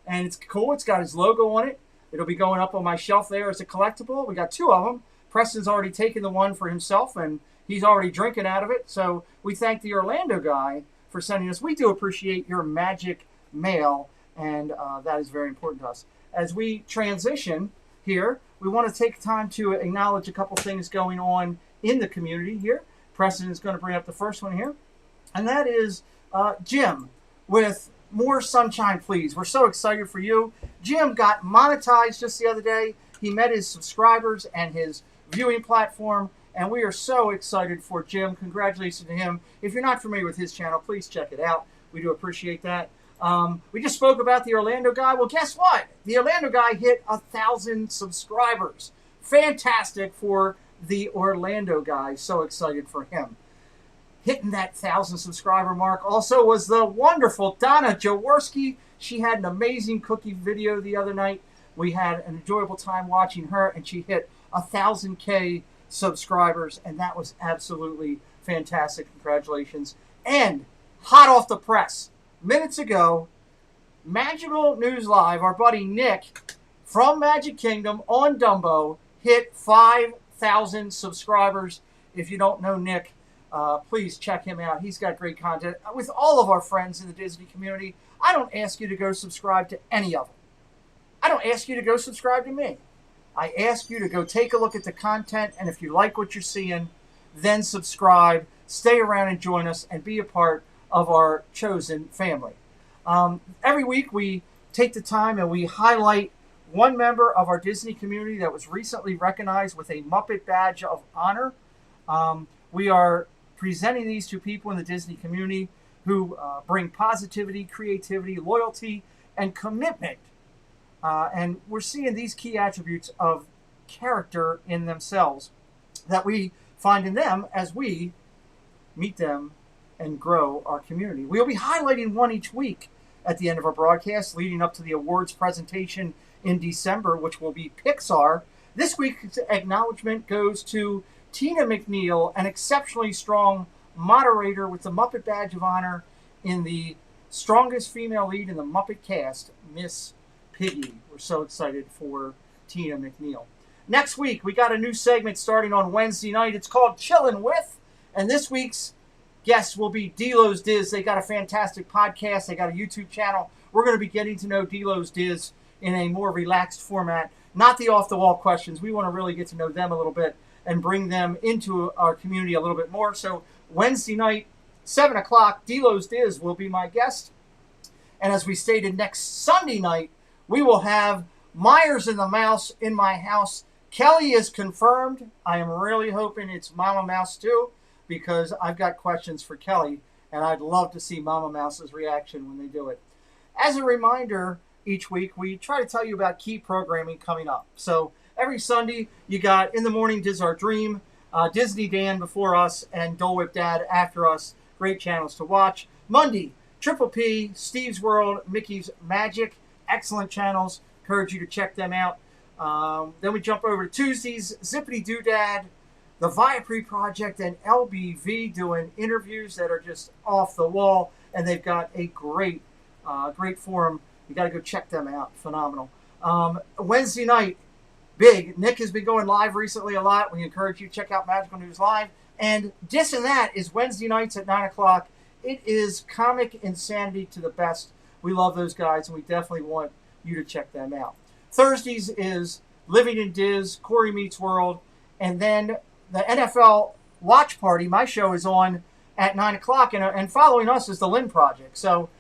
And it's cool. It's got his logo on it. It'll be going up on my shelf there as a collectible. We got 2 of them. Preston's already taken the one for himself, and he's already drinking out of it. So we thank the Orlando guy for sending us. We do appreciate your magic mail, and that is very important to us. As we transition here, we want to take time to acknowledge a couple things going on in the community here. Preston is going to bring up the first one here, and that is Jim with More Sunshine Please. We're so excited for you. Jim got monetized just the other day. He met his subscribers and his viewing platform, and we are so excited for Jim. Congratulations to him. If you're not familiar with his channel, please check it out. We do appreciate that. We just spoke about the Orlando guy. Well, guess what? The Orlando guy hit 1,000 subscribers. Fantastic for the Orlando guy. So excited for him. Hitting that 1,000 subscriber mark also was the wonderful Donna Jaworski. She had an amazing cookie video the other night. We had an enjoyable time watching her, and she hit 1,000K subscribers, and that was absolutely fantastic. Congratulations. And hot off the press, minutes ago, Magical News Live, our buddy Nick from Magic Kingdom on Dumbo hit 5,000 subscribers. If you don't know Nick, please check him out. He's got great content. With all of our friends in the Disney community, I don't ask you to go subscribe to any of them. I don't ask you to go subscribe to me. I ask you to go take a look at the content, and if you like what you're seeing, then subscribe, stay around and join us, and be a part of our chosen family. Every week we take the time and we highlight one member of our Disney community that was recently recognized with a Muppet Badge of Honor. We are presenting these to people in the Disney community who bring positivity, creativity, loyalty, and commitment. And we're seeing these key attributes of character in themselves that we find in them as we meet them and grow our community. We'll be highlighting one each week at the end of our broadcast, leading up to the awards presentation in December, which will be Pixar. This week's acknowledgement goes to Tina McNeil, an exceptionally strong moderator with the Muppet Badge of Honor in the strongest female lead in the Muppet cast, Miss Piggy. We're so excited for Tina McNeil. Next week, we got a new segment starting on Wednesday night. It's called Chillin' With, and this week's guest will be Delo's Diz. They got a fantastic podcast. They got a YouTube channel. We're going to be getting to know Delo's Diz in a more relaxed format, not the off-the-wall questions. We want to really get to know them a little bit and bring them into our community a little bit more. So Wednesday night, 7 o'clock, Delo's Diz will be my guest. And as we stated, next Sunday night, we will have Myers and the Mouse in my house. Kelly is confirmed. I am really hoping it's Mama Mouse too, because I've got questions for Kelly, and I'd love to see Mama Mouse's reaction when they do it. As a reminder, each week we try to tell you about key programming coming up. So every Sunday, you got In the Morning, Diz Our Dream, Disney Dan before us, and Dole Whip Dad after us. Great channels to watch. Monday, Triple P, Steve's World, Mickey's Magic. Excellent channels. Encourage you to check them out. Then we jump over to Tuesdays, Zippity Doodad, the Viapre Project, and LBV doing interviews that are just off the wall, and they've got a great forum. You got to go check them out. Phenomenal. Wednesday night, big. Nick has been going live recently a lot. We encourage you to check out Magical News Live. And this and that is Wednesday nights at 9 o'clock. It is comic insanity to the best. We love those guys, and we definitely want you to check them out. Thursdays is Living in Diz, Corey Meets World, and then the NFL Watch Party. My show is on at 9 o'clock, and following us is the Lynn Project. So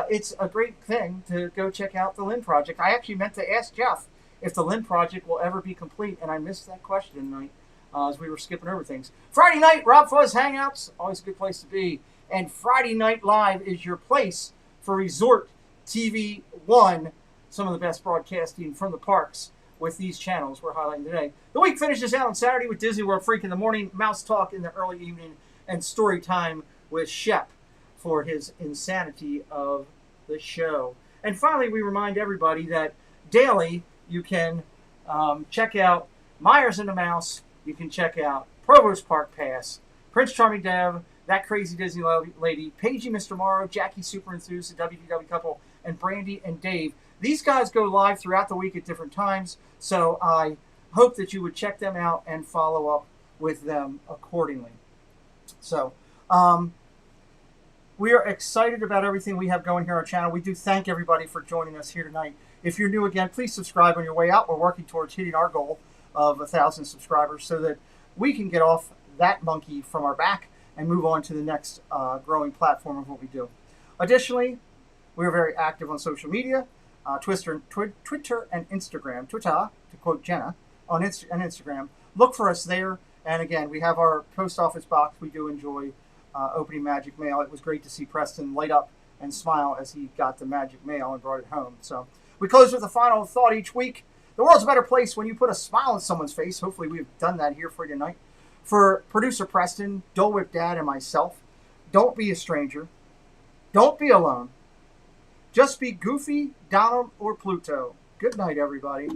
it's a great thing to go check out the Lynn Project. I actually meant to ask Jeff if the Lynn Project will ever be complete, and I missed that question tonight as we were skipping over things. Friday night, Rob Fuzz Hangouts, always a good place to be. And Friday Night Live is your place for Resort TV 1 some of the best broadcasting from the parks with these channels we're highlighting today. The week finishes out on Saturday with Disney World Freak in the morning, Mouse Talk in the early evening, and Story Time with Shep for his insanity of the show. And finally, we remind everybody that daily you can check out Myers and the Mouse, you can check out Provost Park Pass, Prince Charming Dev, That Crazy Disney Lady, Paigey Mr. Morrow, Jackie Super Enthused, the WDW Couple, and Brandy and Dave. These guys go live throughout the week at different times, so I hope that you would check them out and follow up with them accordingly. So, we are excited about everything we have going here on our channel. We do thank everybody for joining us here tonight. If you're new again, please subscribe on your way out. We're working towards hitting our goal of 1,000 subscribers so that we can get off that monkey from our back and move on to the next growing platform of what we do. Additionally, we are very active on social media, Twitter and Instagram. Twitter, to quote Jenna, on Instagram. Look for us there. And again, we have our post office box. We do enjoy opening magic mail. It was great to see Preston light up and smile as he got the magic mail and brought it home. So we close with a final thought each week. The world's a better place when you put a smile on someone's face. Hopefully we've done that here for you tonight. For producer Preston, Dole Whip Dad, and myself, don't be a stranger. Don't be alone. Just be Goofy, Donald, or Pluto. Good night, everybody.